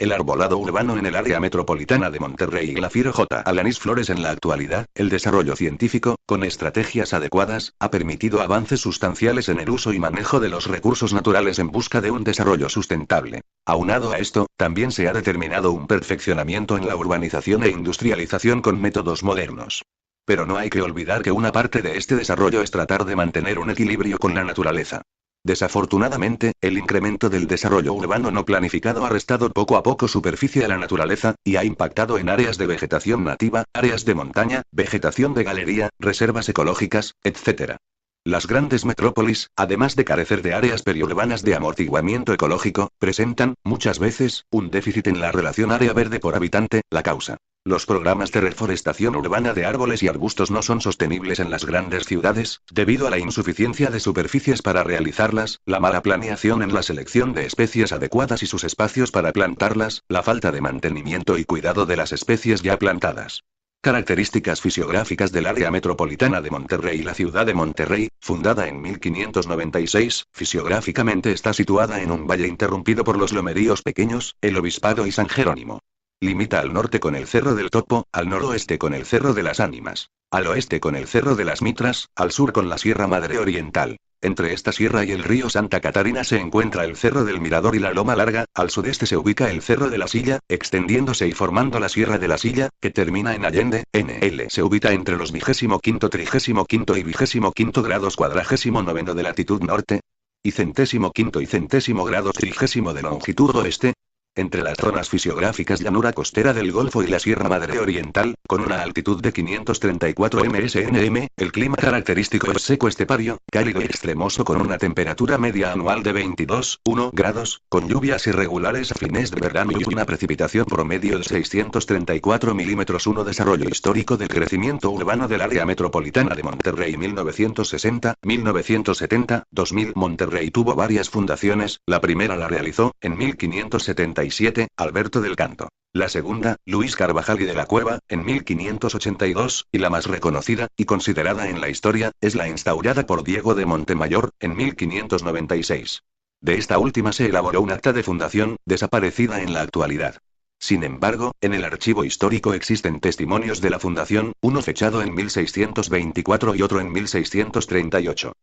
El arbolado urbano en el área metropolitana de Monterrey y Glafiro J. Alanis Flores. En la actualidad, el desarrollo científico, con estrategias adecuadas, ha permitido avances sustanciales en el uso y manejo de los recursos naturales en busca de un desarrollo sustentable. Aunado a esto, también se ha determinado un perfeccionamiento en la urbanización e industrialización con métodos modernos. Pero no hay que olvidar que una parte de este desarrollo es tratar de mantener un equilibrio con la naturaleza. Desafortunadamente, el incremento del desarrollo urbano no planificado ha restado poco a poco superficie a la naturaleza, y ha impactado en áreas de vegetación nativa, áreas de montaña, vegetación de galería, reservas ecológicas, etc. Las grandes metrópolis, además de carecer de áreas periurbanas de amortiguamiento ecológico, presentan, muchas veces, un déficit en la relación área verde por habitante. La causa: los programas de reforestación urbana de árboles y arbustos no son sostenibles en las grandes ciudades, debido a la insuficiencia de superficies para realizarlas, la mala planeación en la selección de especies adecuadas y sus espacios para plantarlas, la falta de mantenimiento y cuidado de las especies ya plantadas. Características fisiográficas del área metropolitana de Monterrey. La ciudad de Monterrey, fundada en 1596, fisiográficamente está situada en un valle interrumpido por los lomeríos pequeños, el Obispado y San Jerónimo. Limita al norte con el Cerro del Topo, al noroeste con el Cerro de las Ánimas, al oeste con el Cerro de las Mitras, al sur con la Sierra Madre Oriental. Entre esta sierra y el río Santa Catarina se encuentra el Cerro del Mirador y la Loma Larga. Al sudeste se ubica el Cerro de la Silla, extendiéndose y formando la Sierra de la Silla, que termina en Allende. NL se ubica entre los 25, 35 y 25 grados 49 de latitud norte, y 105 y 100 grados 30 de longitud oeste, entre las zonas fisiográficas llanura costera del Golfo y la Sierra Madre Oriental, con una altitud de 534 msnm, el clima característico es seco estepario, cálido y extremoso con una temperatura media anual de 22,1 grados, con lluvias irregulares a fines de verano y una precipitación promedio de 634 milímetros. Desarrollo histórico del crecimiento urbano del área metropolitana de Monterrey. 1960, 1970, 2000. Monterrey tuvo varias fundaciones. La primera la realizó, en 1577, Alberto del Canto. La segunda, Luis Carvajal y de la Cueva, en 1582, y la más reconocida, y considerada en la historia, es la instaurada por Diego de Montemayor, en 1596. De esta última se elaboró un acta de fundación, desaparecida en la actualidad. Sin embargo, en el archivo histórico existen testimonios de la fundación, uno fechado en 1624 y otro en 1638.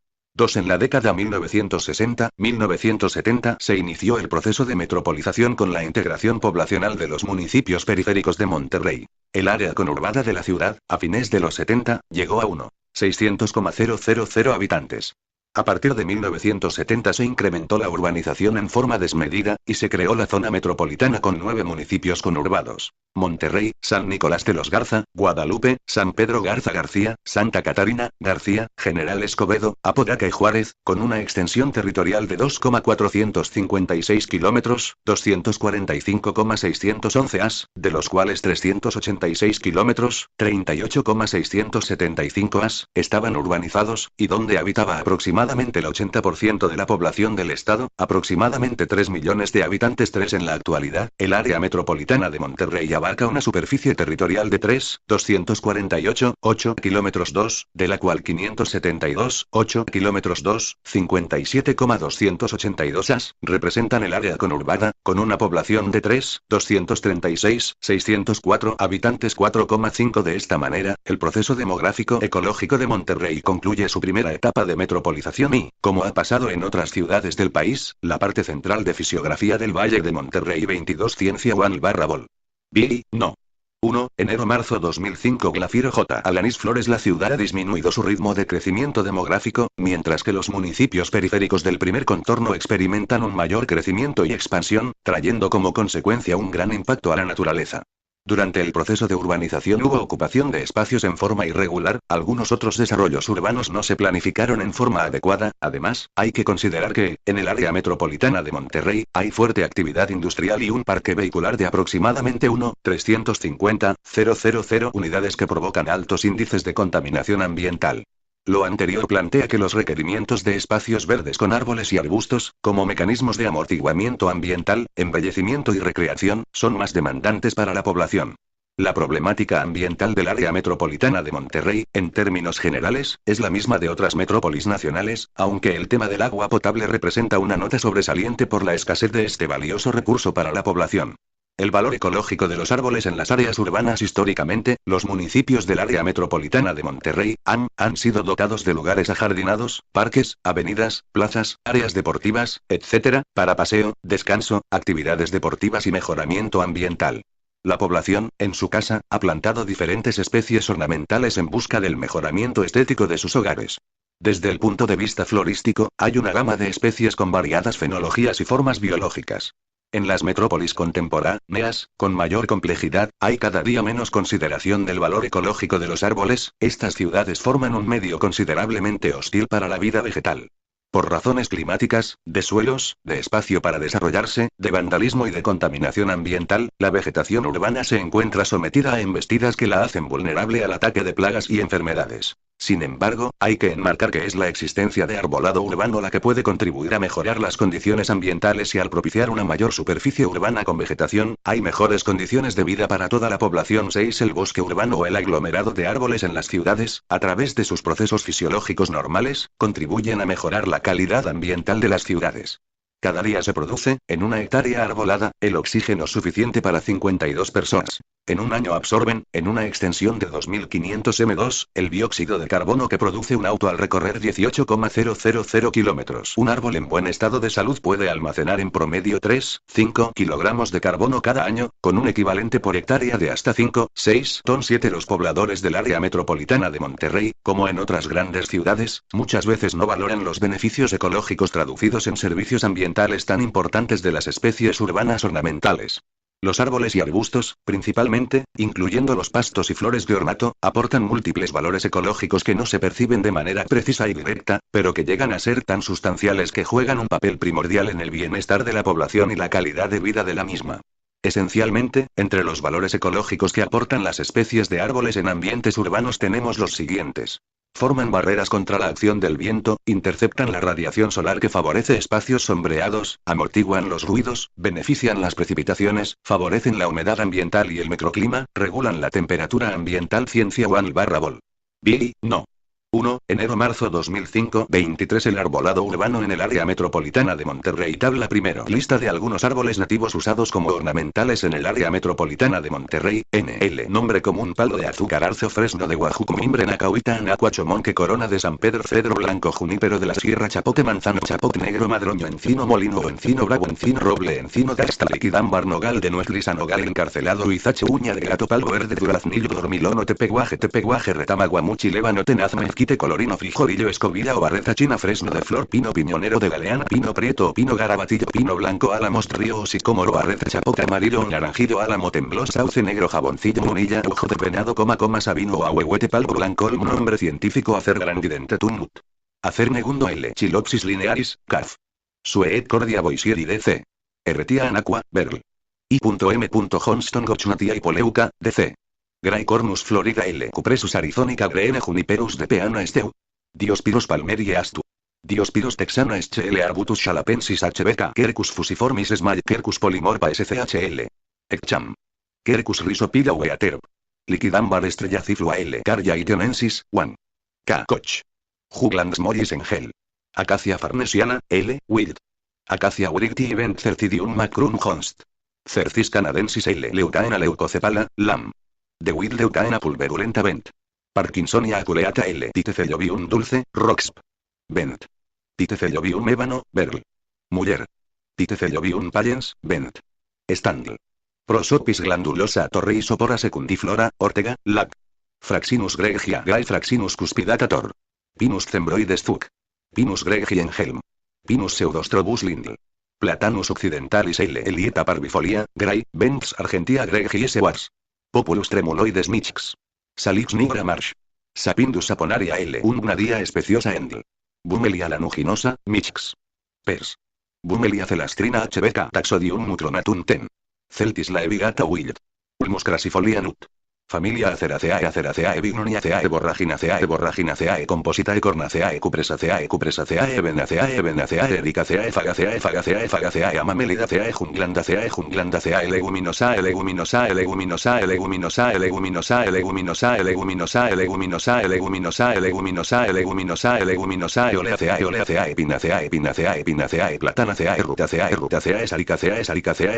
En la década 1960-1970 se inició el proceso de metropolización con la integración poblacional de los municipios periféricos de Monterrey. El área conurbada de la ciudad, a fines de los 70, llegó a 1.600,000 habitantes. A partir de 1970 se incrementó la urbanización en forma desmedida, y se creó la zona metropolitana con 9 municipios conurbados: Monterrey, San Nicolás de los Garza, Guadalupe, San Pedro Garza García, Santa Catarina, García, General Escobedo, Apodaca y Juárez, con una extensión territorial de 2,456 kilómetros, 245,611 as, de los cuales 386 kilómetros, 38,675 as, estaban urbanizados, y donde habitaba aproximadamente el 80% de la población del estado, aproximadamente 3 millones de habitantes. En la actualidad, el área metropolitana de Monterrey abarca una superficie territorial de 3,248,8 kilómetros 2, de la cual 572,8 kilómetros 2, 57,282 as, representan el área conurbada, con una población de 3,236,604 habitantes. 4,5. De esta manera, el proceso demográfico ecológico de Monterrey concluye su primera etapa de metropolización y, como ha pasado en otras ciudades del país, la parte central de fisiografía del Valle de Monterrey. 22. Ciencia One/Vol. B. No. 1. Enero-marzo 2005. Glafiro J. Alanis Flores. La ciudad ha disminuido su ritmo de crecimiento demográfico, mientras que los municipios periféricos del primer contorno experimentan un mayor crecimiento y expansión, trayendo como consecuencia un gran impacto a la naturaleza. Durante el proceso de urbanización hubo ocupación de espacios en forma irregular, algunos otros desarrollos urbanos no se planificaron en forma adecuada. Además, hay que considerar que, en el área metropolitana de Monterrey, hay fuerte actividad industrial y un parque vehicular de aproximadamente 1.350.000 unidades que provocan altos índices de contaminación ambiental. Lo anterior plantea que los requerimientos de espacios verdes con árboles y arbustos, como mecanismos de amortiguamiento ambiental, embellecimiento y recreación, son más demandantes para la población. La problemática ambiental del área metropolitana de Monterrey, en términos generales, es la misma de otras metrópolis nacionales, aunque el tema del agua potable representa una nota sobresaliente por la escasez de este valioso recurso para la población. El valor ecológico de los árboles en las áreas urbanas. Históricamente, los municipios del área metropolitana de Monterrey han sido dotados de lugares ajardinados, parques, avenidas, plazas, áreas deportivas, etc., para paseo, descanso, actividades deportivas y mejoramiento ambiental. La población, en su casa, ha plantado diferentes especies ornamentales en busca del mejoramiento estético de sus hogares. Desde el punto de vista florístico, hay una gama de especies con variadas fenologías y formas biológicas. En las metrópolis contemporáneas, con mayor complejidad, hay cada día menos consideración del valor ecológico de los árboles. Estas ciudades forman un medio considerablemente hostil para la vida vegetal. Por razones climáticas, de suelos, de espacio para desarrollarse, de vandalismo y de contaminación ambiental, la vegetación urbana se encuentra sometida a embestidas que la hacen vulnerable al ataque de plagas y enfermedades. Sin embargo, hay que enmarcar que es la existencia de arbolado urbano la que puede contribuir a mejorar las condiciones ambientales y al propiciar una mayor superficie urbana con vegetación, hay mejores condiciones de vida para toda la población. 6. El bosque urbano o el aglomerado de árboles en las ciudades, a través de sus procesos fisiológicos normales, contribuyen a mejorar la calidad ambiental de las ciudades. Cada día se produce, en una hectárea arbolada, el oxígeno suficiente para 52 personas. En un año absorben, en una extensión de 2.500 m2, el dióxido de carbono que produce un auto al recorrer 18,000 kilómetros. Un árbol en buen estado de salud puede almacenar en promedio 3,5 kilogramos de carbono cada año, con un equivalente por hectárea de hasta 5,6 ton. 7. Los pobladores del área metropolitana de Monterrey, como en otras grandes ciudades, muchas veces no valoran los beneficios ecológicos traducidos en servicios ambientales tan importantes de las especies urbanas ornamentales. Los árboles y arbustos, principalmente, incluyendo los pastos y flores de ornato, aportan múltiples valores ecológicos que no se perciben de manera precisa y directa, pero que llegan a ser tan sustanciales que juegan un papel primordial en el bienestar de la población y la calidad de vida de la misma. Esencialmente, entre los valores ecológicos que aportan las especies de árboles en ambientes urbanos tenemos los siguientes. Forman barreras contra la acción del viento, interceptan la radiación solar que favorece espacios sombreados, amortiguan los ruidos, benefician las precipitaciones, favorecen la humedad ambiental y el microclima, regulan la temperatura ambiental. Ciencia 1/vol. Bi, no. 1, enero-marzo 2005. 23. El arbolado urbano en el área metropolitana de Monterrey. Tabla primero. Lista de algunos árboles nativos usados como ornamentales en el área metropolitana de Monterrey. NL. Nombre común: palo de azúcar, arce, fresno de guajuco, mimbre, nacahuita, anacua, chomonque, corona de San Pedro, cedro blanco, junípero de la sierra, chapote, manzano, chapote negro, madroño, encino, molino o encino bravo, encino roble, encino casta, liquidámbar, nogal de nuez, grisa, nogal encarcelado, huizache, uña de gato, palo verde, duraznillo, dormilón, tepeguaje, retama, guamuchi, lébano, tenaz, mezquite, colorino, frijolillo, escobilla o barreza china, fresno de flor, pino, piñonero de galeana, pino prieto o pino garabatillo, pino blanco, álamos, río o sicómoro, barreza, chapote, amarillo, naranjillo, álamo, tembló, sauce negro, jaboncillo, munilla, ojo de venado, sabino o ahuehuete, palmo blanco. El nombre científico: Acer grandidentetum. Acer negundo L. Chilopsis linearis, CAF. Sueet cordia boisieri DC. Erretia anaqua, Berl. I.M. Johnston gochnatia y poleuca, DC. Graicornus florida L. Cupressus arizonica Greene juniperus de Peana Steu. Diospyros palmerie astu. Diospyros texana SCL arbutus chalapensis HBK. Quercus fusiformis small. Quercus polymorpha SCHL. Eccham. Quercus rhizopida Weaterb. Liquidambar estrellaciflua L. Carya itionensis, 1. K. Koch. Juglands moris Engel. Acacia farnesiana, L. Wild. Acacia wrigti event cercidium macrum honst. Cercis canadensis L. Leucaena leucocepala, Lam. De Wild Leucaena pulverulenta Bent. Parkinsonia aculeata L. Titecellobium dulce, Roxb. Bent. Titecellobium ébano, Berl. Muller. Titecellobium pallens, Bent. Standl. Prosopis glandulosa torreisopora secundiflora, Ortega, Lac. Fraxinus gregia Gae Fraxinus cuspidata Tor. Pinus cembroides Zuc. Pinus gregia Engelm. Pinus pseudostrobus Lindl. Platanus occidentalis L. Elieta parvifolia, Gray, Bents argentia gregiese Wars. Populus tremuloides Michx. Salix nigra marsh. Sapindus saponaria L. Ungnadia especiosa Endl. Bumelia lanuginosa, Michx. Pers. Bumelia celastrina HBK. Taxodium mucronatum ten. Celtis laevigata Wild. Ulmus crassifolia nut. Familia Aceraceae Bignoniaceae Borraginaceae Compositae Cornaceae Cupresaceae Venaceae Ericaceae Fagaceae Amamelidaceae Junglandaceae Leguminosae Oleaceae Pinaceae Platanaceae Rutaceae Saricaceae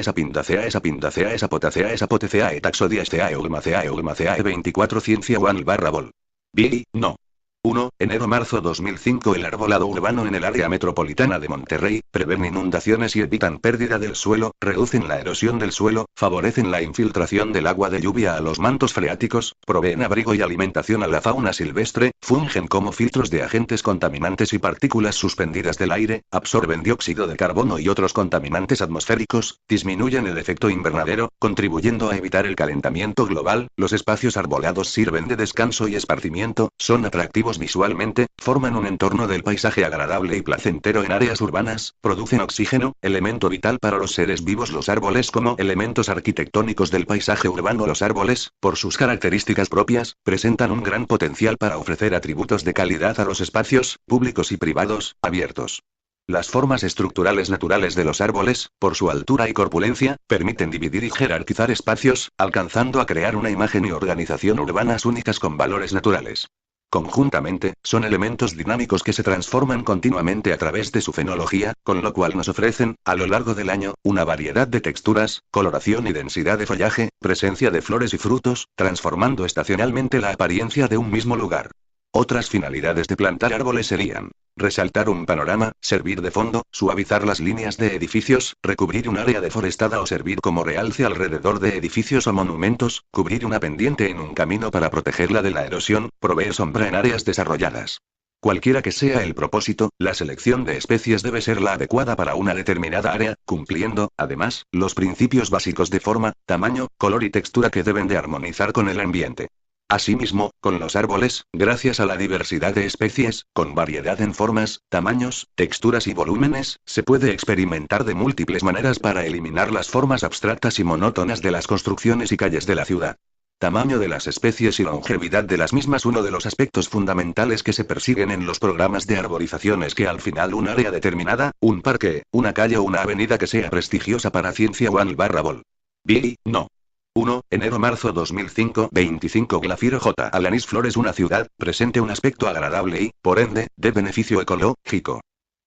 Sapindaceae Potaceae Taxodiaceae Ulmaceae 24 Ciencia One/Vol. Billy, no. 1. Enero-marzo 2005. El arbolado urbano en el área metropolitana de Monterrey, prevén inundaciones y evitan pérdida del suelo, reducen la erosión del suelo, favorecen la infiltración del agua de lluvia a los mantos freáticos, proveen abrigo y alimentación a la fauna silvestre, fungen como filtros de agentes contaminantes y partículas suspendidas del aire, absorben dióxido de carbono y otros contaminantes atmosféricos, disminuyen el efecto invernadero, contribuyendo a evitar el calentamiento global. Los espacios arbolados sirven de descanso y esparcimiento, son atractivos visualmente, forman un entorno del paisaje agradable y placentero en áreas urbanas, producen oxígeno, elemento vital para los seres vivos. Los árboles como elementos arquitectónicos del paisaje urbano. Los árboles, por sus características propias, presentan un gran potencial para ofrecer atributos de calidad a los espacios, públicos y privados, abiertos. Las formas estructurales naturales de los árboles, por su altura y corpulencia, permiten dividir y jerarquizar espacios, alcanzando a crear una imagen y organización urbanas únicas con valores naturales. Conjuntamente, son elementos dinámicos que se transforman continuamente a través de su fenología, con lo cual nos ofrecen, a lo largo del año, una variedad de texturas, coloración y densidad de follaje, presencia de flores y frutos, transformando estacionalmente la apariencia de un mismo lugar. Otras finalidades de plantar árboles serían: resaltar un panorama, servir de fondo, suavizar las líneas de edificios, recubrir un área deforestada o servir como realce alrededor de edificios o monumentos, cubrir una pendiente en un camino para protegerla de la erosión, proveer sombra en áreas desarrolladas. Cualquiera que sea el propósito, la selección de especies debe ser la adecuada para una determinada área, cumpliendo, además, los principios básicos de forma, tamaño, color y textura que deben de armonizar con el ambiente. Asimismo, con los árboles, gracias a la diversidad de especies, con variedad en formas, tamaños, texturas y volúmenes, se puede experimentar de múltiples maneras para eliminar las formas abstractas y monótonas de las construcciones y calles de la ciudad. Tamaño de las especies y longevidad de las mismas. Uno de los aspectos fundamentales que se persiguen en los programas de arborización es que al final un área determinada, un parque, una calle o una avenida que sea prestigiosa para Ciencia One/Vol. Billy, no. 1. Enero-marzo 2005. 25 Glafiro J. Alanis Flores. Una ciudad, presente un aspecto agradable y, por ende, de beneficio ecológico.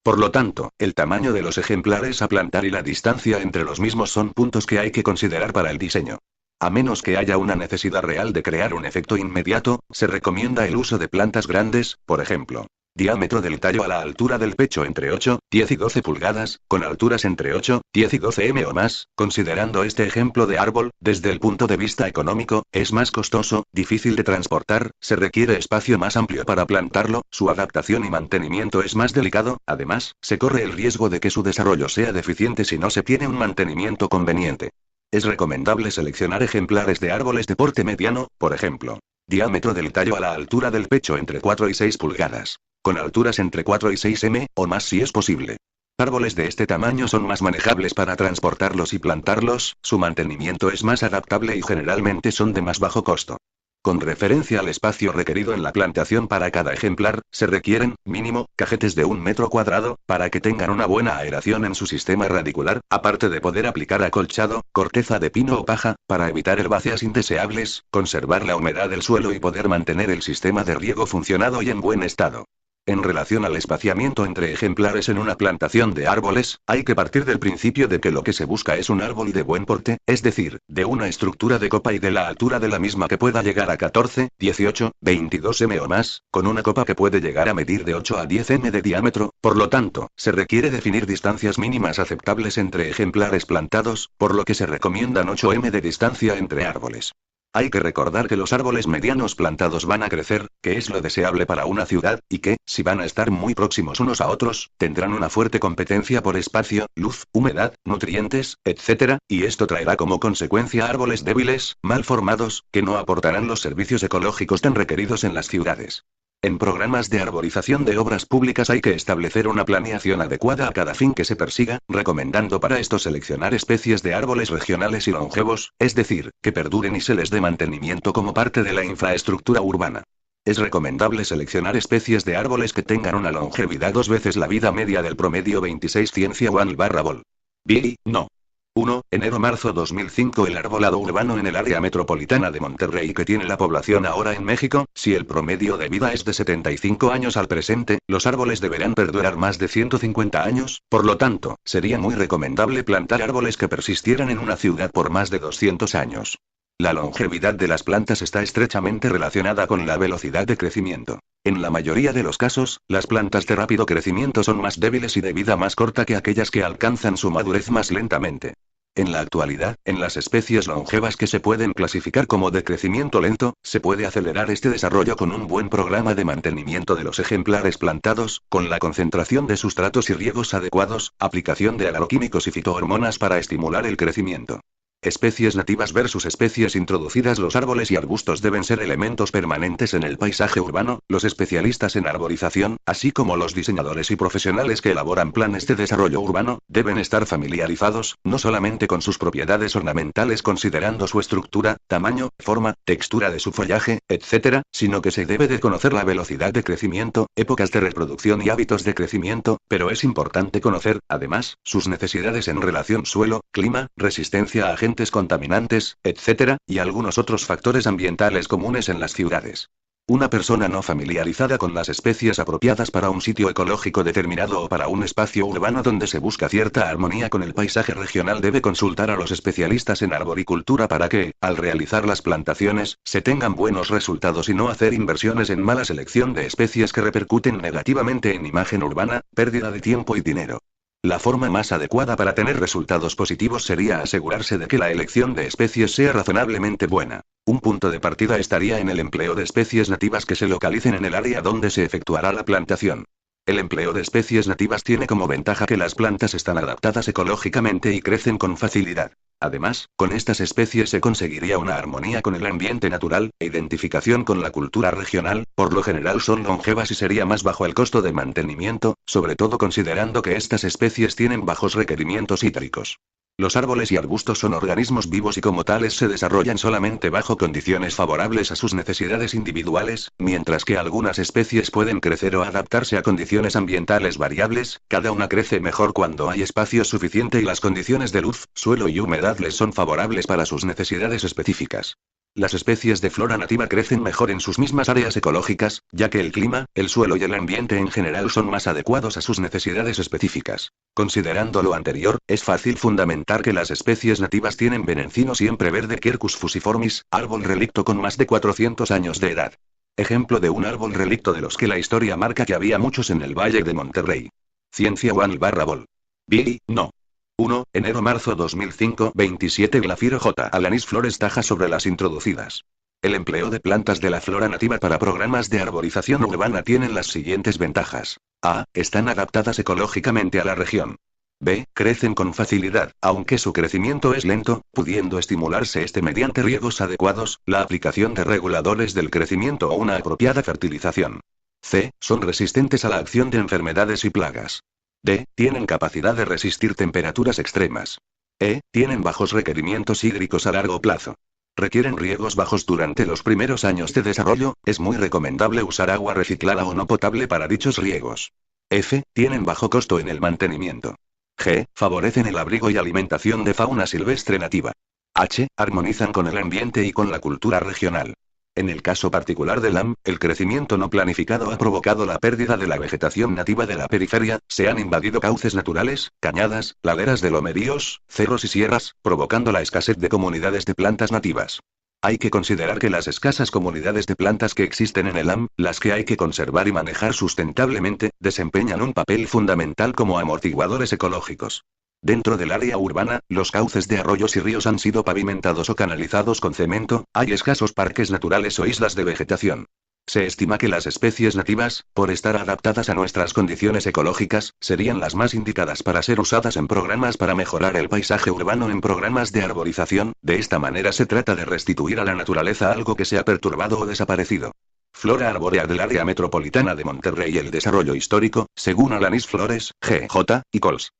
Por lo tanto, el tamaño de los ejemplares a plantar y la distancia entre los mismos son puntos que hay que considerar para el diseño. A menos que haya una necesidad real de crear un efecto inmediato, se recomienda el uso de plantas grandes, por ejemplo. Diámetro del tallo a la altura del pecho entre 8, 10 y 12 pulgadas, con alturas entre 8, 10 y 12 m o más. Considerando este ejemplo de árbol, desde el punto de vista económico, es más costoso, difícil de transportar, se requiere espacio más amplio para plantarlo, su adaptación y mantenimiento es más delicado, además, se corre el riesgo de que su desarrollo sea deficiente si no se tiene un mantenimiento conveniente. Es recomendable seleccionar ejemplares de árboles de porte mediano, por ejemplo. Diámetro del tallo a la altura del pecho entre 4 y 6 pulgadas. Con alturas entre 4 y 6 m, o más si es posible. Árboles de este tamaño son más manejables para transportarlos y plantarlos, su mantenimiento es más adaptable y generalmente son de más bajo costo. Con referencia al espacio requerido en la plantación para cada ejemplar, se requieren, mínimo, cajetes de 1 metro cuadrado, para que tengan una buena aeración en su sistema radicular, aparte de poder aplicar acolchado, corteza de pino o paja, para evitar herbáceas indeseables, conservar la humedad del suelo y poder mantener el sistema de riego funcionado y en buen estado. En relación al espaciamiento entre ejemplares en una plantación de árboles, hay que partir del principio de que lo que se busca es un árbol de buen porte, es decir, de una estructura de copa y de la altura de la misma que pueda llegar a 14, 18, 22 m o más, con una copa que puede llegar a medir de 8 a 10 m de diámetro. Por lo tanto, se requiere definir distancias mínimas aceptables entre ejemplares plantados, por lo que se recomiendan 8 m de distancia entre árboles. Hay que recordar que los árboles medianos plantados van a crecer, que es lo deseable para una ciudad, y que, si van a estar muy próximos unos a otros, tendrán una fuerte competencia por espacio, luz, humedad, nutrientes, etc., y esto traerá como consecuencia árboles débiles, mal formados, que no aportarán los servicios ecológicos tan requeridos en las ciudades. En programas de arborización de obras públicas hay que establecer una planeación adecuada a cada fin que se persiga, recomendando para esto seleccionar especies de árboles regionales y longevos, es decir, que perduren y se les dé mantenimiento como parte de la infraestructura urbana. Es recomendable seleccionar especies de árboles que tengan una longevidad 2 veces la vida media del promedio 26 Ciencia One/Vol. BI, no. 1. Enero-marzo 2005. El arbolado urbano en el área metropolitana de Monterrey que tiene la población ahora en México, si el promedio de vida es de 75 años al presente, los árboles deberán perdurar más de 150 años, por lo tanto, sería muy recomendable plantar árboles que persistieran en una ciudad por más de 200 años. La longevidad de las plantas está estrechamente relacionada con la velocidad de crecimiento. En la mayoría de los casos, las plantas de rápido crecimiento son más débiles y de vida más corta que aquellas que alcanzan su madurez más lentamente. En la actualidad, en las especies longevas que se pueden clasificar como de crecimiento lento, se puede acelerar este desarrollo con un buen programa de mantenimiento de los ejemplares plantados, con la concentración de sustratos y riegos adecuados, aplicación de agroquímicos y fitohormonas para estimular el crecimiento. Especies nativas versus especies introducidas. Los árboles y arbustos deben ser elementos permanentes en el paisaje urbano. Los especialistas en arborización, así como los diseñadores y profesionales que elaboran planes de desarrollo urbano, deben estar familiarizados, no solamente con sus propiedades ornamentales considerando su estructura, tamaño, forma, textura de su follaje, etc., sino que se debe de conocer la velocidad de crecimiento, épocas de reproducción y hábitos de crecimiento, pero es importante conocer, además, sus necesidades en relación suelo, clima, resistencia a agentes contaminantes, etc., y algunos otros factores ambientales comunes en las ciudades. Una persona no familiarizada con las especies apropiadas para un sitio ecológico determinado o para un espacio urbano donde se busca cierta armonía con el paisaje regional debe consultar a los especialistas en arboricultura para que, al realizar las plantaciones, se tengan buenos resultados y no hacer inversiones en mala selección de especies que repercuten negativamente en imagen urbana, pérdida de tiempo y dinero. La forma más adecuada para tener resultados positivos sería asegurarse de que la elección de especies sea razonablemente buena. Un punto de partida estaría en el empleo de especies nativas que se localicen en el área donde se efectuará la plantación. El empleo de especies nativas tiene como ventaja que las plantas están adaptadas ecológicamente y crecen con facilidad. Además, con estas especies se conseguiría una armonía con el ambiente natural, e identificación con la cultura regional, por lo general son longevas y sería más bajo el costo de mantenimiento, sobre todo considerando que estas especies tienen bajos requerimientos hídricos. Los árboles y arbustos son organismos vivos y como tales se desarrollan solamente bajo condiciones favorables a sus necesidades individuales, mientras que algunas especies pueden crecer o adaptarse a condiciones ambientales variables. Cada una crece mejor cuando hay espacio suficiente y las condiciones de luz, suelo y humedad les son favorables para sus necesidades específicas. Las especies de flora nativa crecen mejor en sus mismas áreas ecológicas, ya que el clima, el suelo y el ambiente en general son más adecuados a sus necesidades específicas. Considerando lo anterior, es fácil fundamentar que las especies nativas tienen benencino siempre verde Quercus fusiformis, árbol relicto con más de 400 años de edad. Ejemplo de un árbol relicto de los que la historia marca que había muchos en el Valle de Monterrey. Ciencia One/Vol. BI, no. 1. Enero-marzo 2005. 27. Glafiro J. Alanis Flores taja sobre las introducidas. El empleo de plantas de la flora nativa para programas de arborización urbana tienen las siguientes ventajas. A. Están adaptadas ecológicamente a la región. B. Crecen con facilidad, aunque su crecimiento es lento, pudiendo estimularse mediante riegos adecuados, la aplicación de reguladores del crecimiento o una apropiada fertilización. C. Son resistentes a la acción de enfermedades y plagas. D. Tienen capacidad de resistir temperaturas extremas. E. Tienen bajos requerimientos hídricos a largo plazo. Requieren riegos bajos durante los primeros años de desarrollo, es muy recomendable usar agua reciclada o no potable para dichos riegos. F. Tienen bajo costo en el mantenimiento. G. Favorecen el abrigo y alimentación de fauna silvestre nativa. H. Armonizan con el ambiente y con la cultura regional. En el caso particular del AM, el crecimiento no planificado ha provocado la pérdida de la vegetación nativa de la periferia, se han invadido cauces naturales, cañadas, laderas de lomeríos, cerros y sierras, provocando la escasez de comunidades de plantas nativas. Hay que considerar que las escasas comunidades de plantas que existen en el AM, las que hay que conservar y manejar sustentablemente, desempeñan un papel fundamental como amortiguadores ecológicos. Dentro del área urbana, los cauces de arroyos y ríos han sido pavimentados o canalizados con cemento, hay escasos parques naturales o islas de vegetación. Se estima que las especies nativas, por estar adaptadas a nuestras condiciones ecológicas, serían las más indicadas para ser usadas en programas para mejorar el paisaje urbano en programas de arborización. De esta manera se trata de restituir a la naturaleza algo que se ha perturbado o desaparecido. Flora arbórea del área metropolitana de Monterrey y el desarrollo histórico, según Alanis Flores, G.J. y Cols.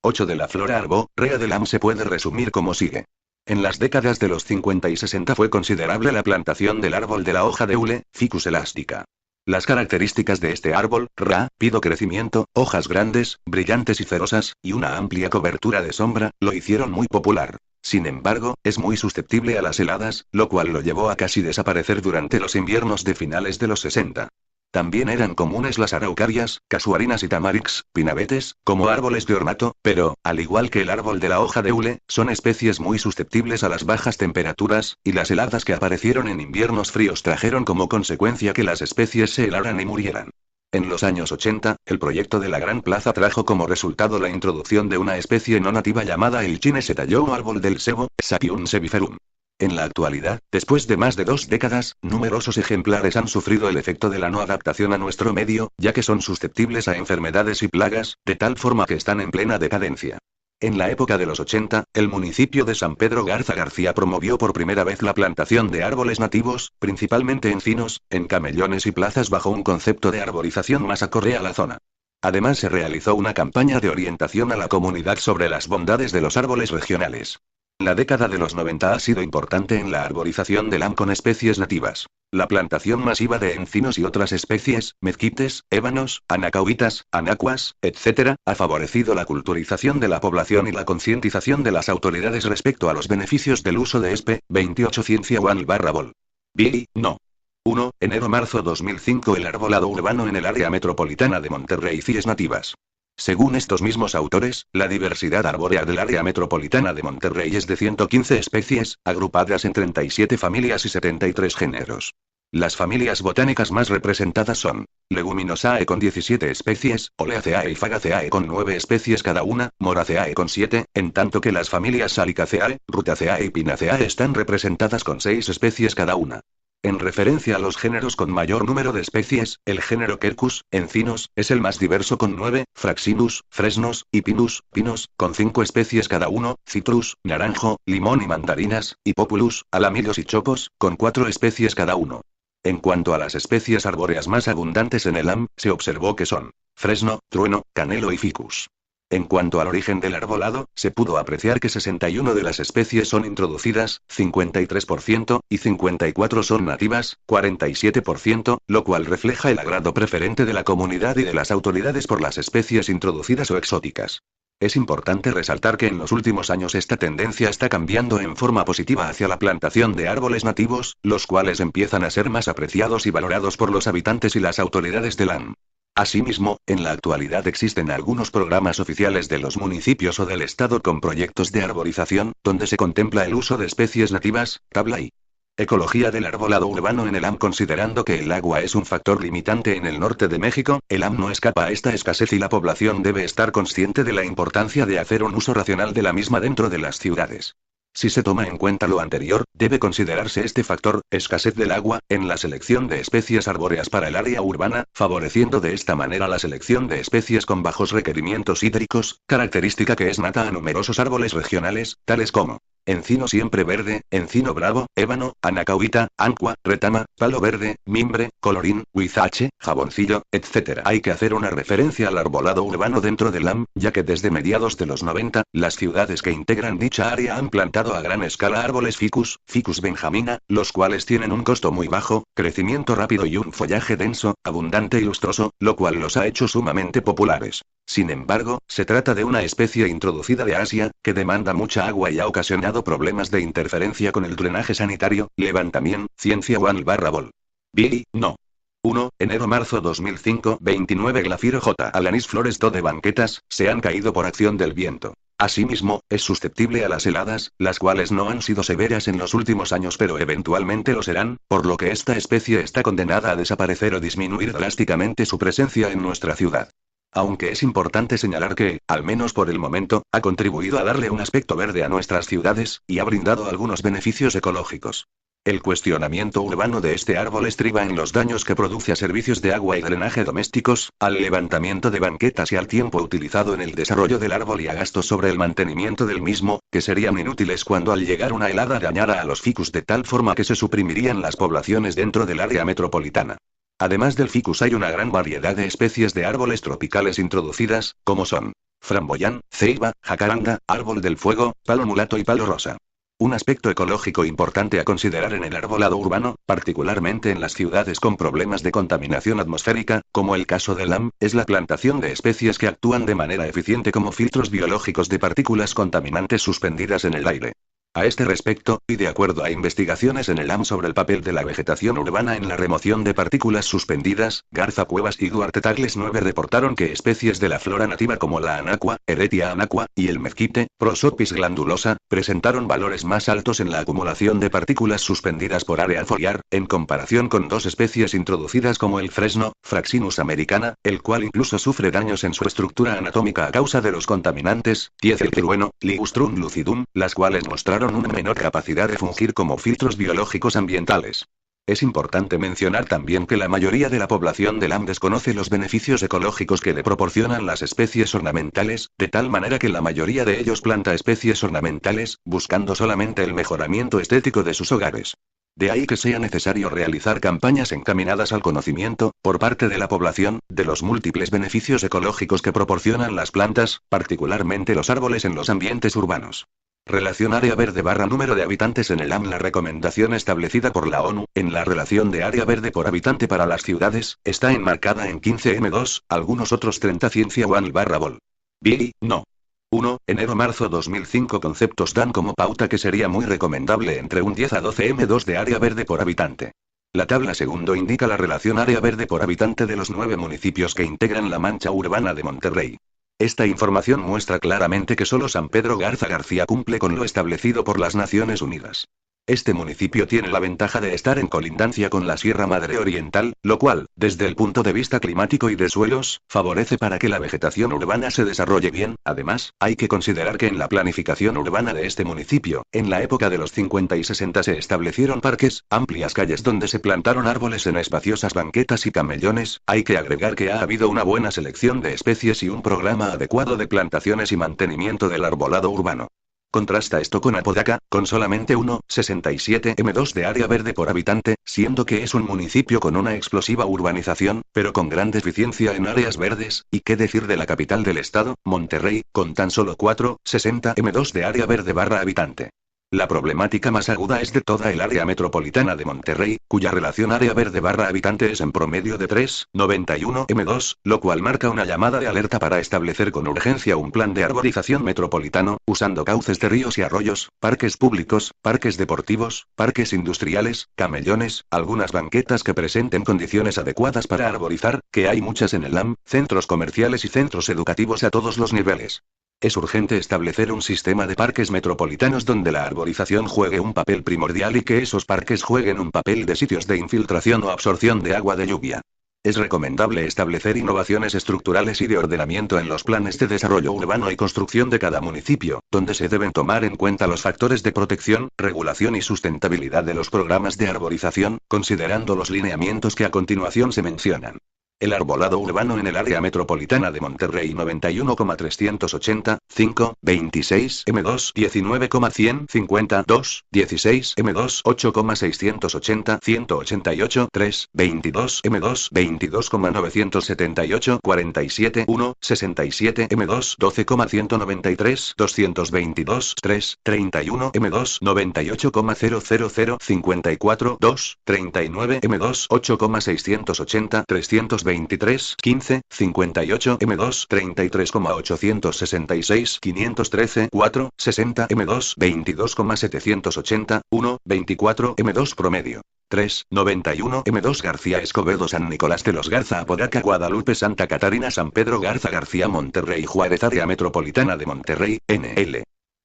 8 de la flora arbórea del AM se puede resumir como sigue. En las décadas de los 50 y 60 fue considerable la plantación del árbol de la hoja de hule, Ficus elástica. Las características de este árbol, rápido crecimiento, hojas grandes, brillantes y cerosas, y una amplia cobertura de sombra, lo hicieron muy popular. Sin embargo, es muy susceptible a las heladas, lo cual lo llevó a casi desaparecer durante los inviernos de finales de los 60. También eran comunes las araucarias, casuarinas y tamarix, pinabetes, como árboles de ornato, pero, al igual que el árbol de la hoja de hule, son especies muy susceptibles a las bajas temperaturas, y las heladas que aparecieron en inviernos fríos trajeron como consecuencia que las especies se helaran y murieran. En los años 80, el proyecto de la Gran Plaza trajo como resultado la introducción de una especie no nativa llamada el chinesetalló o árbol del sebo, Sapium seviferum. En la actualidad, después de más de 2 décadas, numerosos ejemplares han sufrido el efecto de la no adaptación a nuestro medio, ya que son susceptibles a enfermedades y plagas, de tal forma que están en plena decadencia. En la época de los 80, el municipio de San Pedro Garza García promovió por primera vez la plantación de árboles nativos, principalmente encinos, en camellones y plazas bajo un concepto de arborización más acorde a la zona. Además se realizó una campaña de orientación a la comunidad sobre las bondades de los árboles regionales. La década de los 90 ha sido importante en la arborización del AM con especies nativas. La plantación masiva de encinos y otras especies, mezquites, ébanos, anacahuitas, anacuas, etc., ha favorecido la culturización de la población y la concientización de las autoridades respecto a los beneficios del uso de ESPE, 28 Ciencia One/Vol. Billy, no. 1. Enero-marzo 2005 el arbolado urbano en el área metropolitana de Monterrey CIES nativas. Según estos mismos autores, la diversidad arbórea del área metropolitana de Monterrey es de 115 especies, agrupadas en 37 familias y 73 géneros. Las familias botánicas más representadas son Leguminosae con 17 especies, Oleaceae y Fagaceae con 9 especies cada una, Moraceae con 7, en tanto que las familias Salicaceae, Rutaceae y Pinaceae están representadas con 6 especies cada una. En referencia a los géneros con mayor número de especies, el género Quercus, encinos, es el más diverso con 9, Fraxinus, fresnos, y Pinus, pinos, con 5 especies cada uno, Citrus, naranjo, limón y mandarinas, y Populus, alamillos y chopos, con 4 especies cada uno. En cuanto a las especies arbóreas más abundantes en el AM, se observó que son fresno, trueno, canelo y ficus. En cuanto al origen del arbolado, se pudo apreciar que 61 de las especies son introducidas, 53%, y 54 son nativas, 47%, lo cual refleja el agrado preferente de la comunidad y de las autoridades por las especies introducidas o exóticas. Es importante resaltar que en los últimos años esta tendencia está cambiando en forma positiva hacia la plantación de árboles nativos, los cuales empiezan a ser más apreciados y valorados por los habitantes y las autoridades del AM. Asimismo, en la actualidad existen algunos programas oficiales de los municipios o del estado con proyectos de arborización, donde se contempla el uso de especies nativas, tabla y ecología del arbolado urbano en el AM. Considerando que el agua es un factor limitante en el norte de México, el AM no escapa a esta escasez y la población debe estar consciente de la importancia de hacer un uso racional de la misma dentro de las ciudades. Si se toma en cuenta lo anterior, debe considerarse este factor, escasez del agua, en la selección de especies arbóreas para el área urbana, favoreciendo de esta manera la selección de especies con bajos requerimientos hídricos, característica que es nata a numerosos árboles regionales, tales como encino siempre verde, encino bravo, ébano, anacahuita, ancua, retama, palo verde, mimbre, colorín, huizache, jaboncillo, etc. Hay que hacer una referencia al arbolado urbano dentro del AM, ya que desde mediados de los 90, las ciudades que integran dicha área han plantado a gran escala árboles Ficus, Ficus benjamina, los cuales tienen un costo muy bajo, crecimiento rápido y un follaje denso, abundante y lustroso, lo cual los ha hecho sumamente populares. Sin embargo, se trata de una especie introducida de Asia, que demanda mucha agua y ha ocasionado problemas de interferencia con el drenaje sanitario. Levantamiento, Ciencia One/Vol. Billy, no. 1. Enero-marzo 2005, 29 Glafiro J. Alanis Flores de banquetas, se han caído por acción del viento. Asimismo, es susceptible a las heladas, las cuales no han sido severas en los últimos años pero eventualmente lo serán, por lo que esta especie está condenada a desaparecer o disminuir drásticamente su presencia en nuestra ciudad. Aunque es importante señalar que, al menos por el momento, ha contribuido a darle un aspecto verde a nuestras ciudades, y ha brindado algunos beneficios ecológicos. El cuestionamiento urbano de este árbol estriba en los daños que produce a servicios de agua y drenaje domésticos, al levantamiento de banquetas y al tiempo utilizado en el desarrollo del árbol y a gastos sobre el mantenimiento del mismo, que serían inútiles cuando al llegar una helada dañara a los ficus de tal forma que se suprimirían las poblaciones dentro del área metropolitana. Además del ficus hay una gran variedad de especies de árboles tropicales introducidas, como son framboyán, ceiba, jacaranda, árbol del fuego, palo mulato y palo rosa. Un aspecto ecológico importante a considerar en el arbolado urbano, particularmente en las ciudades con problemas de contaminación atmosférica, como el caso del LAM, es la plantación de especies que actúan de manera eficiente como filtros biológicos de partículas contaminantes suspendidas en el aire. A este respecto, y de acuerdo a investigaciones en el AM sobre el papel de la vegetación urbana en la remoción de partículas suspendidas, Garza Cuevas y Duarte Tagles 9 reportaron que especies de la flora nativa como la anacua, Heretia anacua, y el mezquite, Prosopis glandulosa, presentaron valores más altos en la acumulación de partículas suspendidas por área foliar, en comparación con dos especies introducidas como el fresno, Fraxinus americana, el cual incluso sufre daños en su estructura anatómica a causa de los contaminantes, Diethyltolueno, Ligustrum lucidum, las cuales mostraron una menor capacidad de fungir como filtros biológicos ambientales. Es importante mencionar también que la mayoría de la población del AM desconoce los beneficios ecológicos que le proporcionan las especies ornamentales, de tal manera que la mayoría de ellos planta especies ornamentales, buscando solamente el mejoramiento estético de sus hogares. De ahí que sea necesario realizar campañas encaminadas al conocimiento, por parte de la población, de los múltiples beneficios ecológicos que proporcionan las plantas, particularmente los árboles en los ambientes urbanos. Relación área verde / número de habitantes en el AM. La recomendación establecida por la ONU, en la relación de área verde por habitante para las ciudades, está enmarcada en 15 m2, algunos otros 30 ciencia one / vol. BI, no. 1. Enero-marzo 2005 conceptos dan como pauta que sería muy recomendable entre un 10 a 12 m2 de área verde por habitante. La tabla segundo indica la relación área verde por habitante de los 9 municipios que integran la mancha urbana de Monterrey. Esta información muestra claramente que solo San Pedro Garza García cumple con lo establecido por las Naciones Unidas. Este municipio tiene la ventaja de estar en colindancia con la Sierra Madre Oriental, lo cual, desde el punto de vista climático y de suelos, favorece para que la vegetación urbana se desarrolle bien. Además, hay que considerar que en la planificación urbana de este municipio, en la época de los 50 y 60 se establecieron parques, amplias calles donde se plantaron árboles en espaciosas banquetas y camellones. Hay que agregar que ha habido una buena selección de especies y un programa adecuado de plantaciones y mantenimiento del arbolado urbano. Contrasta esto con Apodaca, con solamente 1,67 m2 de área verde por habitante, siendo que es un municipio con una explosiva urbanización, pero con gran deficiencia en áreas verdes, y qué decir de la capital del estado, Monterrey, con tan solo 4,60 m2 de área verde / habitante. La problemática más aguda es de toda el área metropolitana de Monterrey, cuya relación área verde / habitante es en promedio de 3,91 m2, lo cual marca una llamada de alerta para establecer con urgencia un plan de arborización metropolitano, usando cauces de ríos y arroyos, parques públicos, parques deportivos, parques industriales, camellones, algunas banquetas que presenten condiciones adecuadas para arborizar, que hay muchas en el AM, centros comerciales y centros educativos a todos los niveles. Es urgente establecer un sistema de parques metropolitanos donde la arborización juegue un papel primordial y que esos parques jueguen un papel de sitios de infiltración o absorción de agua de lluvia. Es recomendable establecer innovaciones estructurales y de ordenamiento en los planes de desarrollo urbano y construcción de cada municipio, donde se deben tomar en cuenta los factores de protección, regulación y sustentabilidad de los programas de arborización, considerando los lineamientos que a continuación se mencionan. El arbolado urbano en el área metropolitana de Monterrey 91,380, 5, 26 m2 19,150 2, 16 m2 8,680 188 3, 22 m2 22,978 47 1, 67 m2 12,193 222 3, 31 m2 98,000 54 2, 39 m2 8,680 323 15, 58 m2 33,866 513 4, 60 m2 22,780 1, 24 m2 promedio. 3, 91 m2 García Escobedo San Nicolás de los Garza Apodaca Guadalupe Santa Catarina San Pedro Garza García Monterrey Juárez Área Metropolitana de Monterrey, NL.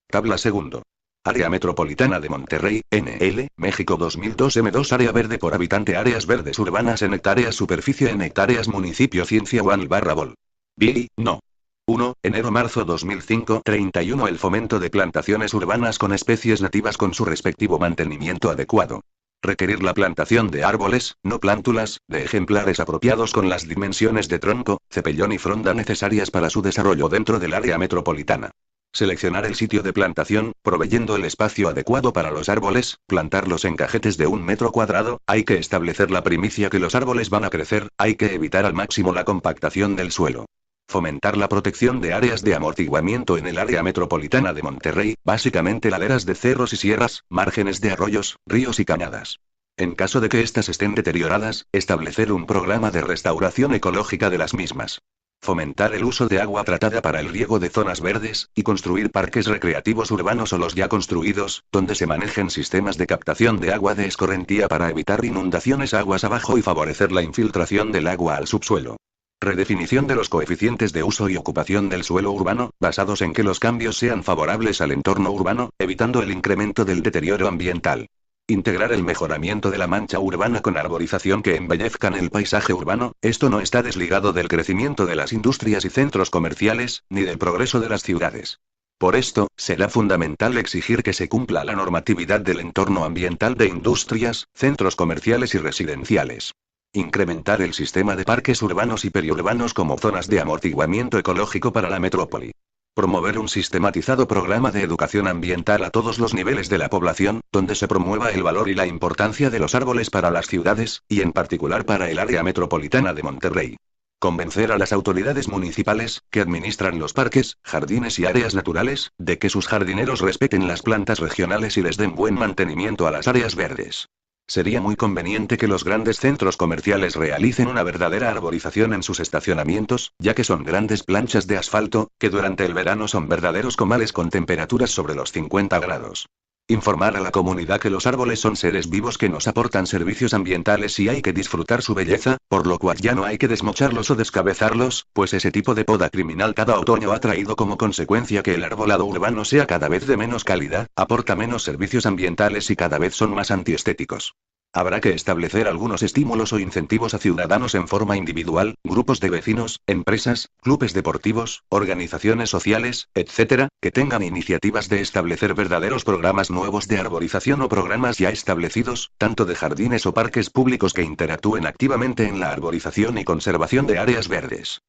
Tabla segundo. Área Metropolitana de Monterrey, NL, México 2002 M2 Área verde por habitante Áreas verdes urbanas en hectáreas Superficie en hectáreas Municipio Ciencia one / vol. BI, no. 1, enero-marzo 2005 31 El fomento de plantaciones urbanas con especies nativas con su respectivo mantenimiento adecuado. Requerir la plantación de árboles, no plántulas, de ejemplares apropiados con las dimensiones de tronco, cepellón y fronda necesarias para su desarrollo dentro del área metropolitana. Seleccionar el sitio de plantación, proveyendo el espacio adecuado para los árboles, plantarlos en cajetes de 1 metro cuadrado, hay que establecer la primicia que los árboles van a crecer, hay que evitar al máximo la compactación del suelo. Fomentar la protección de áreas de amortiguamiento en el área metropolitana de Monterrey, básicamente laderas de cerros y sierras, márgenes de arroyos, ríos y cañadas. En caso de que éstas estén deterioradas, establecer un programa de restauración ecológica de las mismas. Fomentar el uso de agua tratada para el riego de zonas verdes, y construir parques recreativos urbanos o los ya construidos, donde se manejen sistemas de captación de agua de escorrentía para evitar inundaciones aguas abajo y favorecer la infiltración del agua al subsuelo. Redefinición de los coeficientes de uso y ocupación del suelo urbano, basados en que los cambios sean favorables al entorno urbano, evitando el incremento del deterioro ambiental. Integrar el mejoramiento de la mancha urbana con arborización que embellezcan el paisaje urbano, esto no está desligado del crecimiento de las industrias y centros comerciales, ni del progreso de las ciudades. Por esto, será fundamental exigir que se cumpla la normatividad del entorno ambiental de industrias, centros comerciales y residenciales. Incrementar el sistema de parques urbanos y periurbanos como zonas de amortiguamiento ecológico para la metrópoli. Promover un sistematizado programa de educación ambiental a todos los niveles de la población, donde se promueva el valor y la importancia de los árboles para las ciudades, y en particular para el área metropolitana de Monterrey. Convencer a las autoridades municipales, que administran los parques, jardines y áreas naturales, de que sus jardineros respeten las plantas regionales y les den buen mantenimiento a las áreas verdes. Sería muy conveniente que los grandes centros comerciales realicen una verdadera arborización en sus estacionamientos, ya que son grandes planchas de asfalto, que durante el verano son verdaderos comales con temperaturas sobre los 50 grados. Informar a la comunidad que los árboles son seres vivos que nos aportan servicios ambientales y hay que disfrutar su belleza, por lo cual ya no hay que desmocharlos o descabezarlos, pues ese tipo de poda criminal cada otoño ha traído como consecuencia que el arbolado urbano sea cada vez de menos calidad, aporta menos servicios ambientales y cada vez son más antiestéticos. Habrá que establecer algunos estímulos o incentivos a ciudadanos en forma individual, grupos de vecinos, empresas, clubes deportivos, organizaciones sociales, etc., que tengan iniciativas de establecer verdaderos programas nuevos de arborización o programas ya establecidos, tanto de jardines o parques públicos que interactúen activamente en la arborización y conservación de áreas verdes.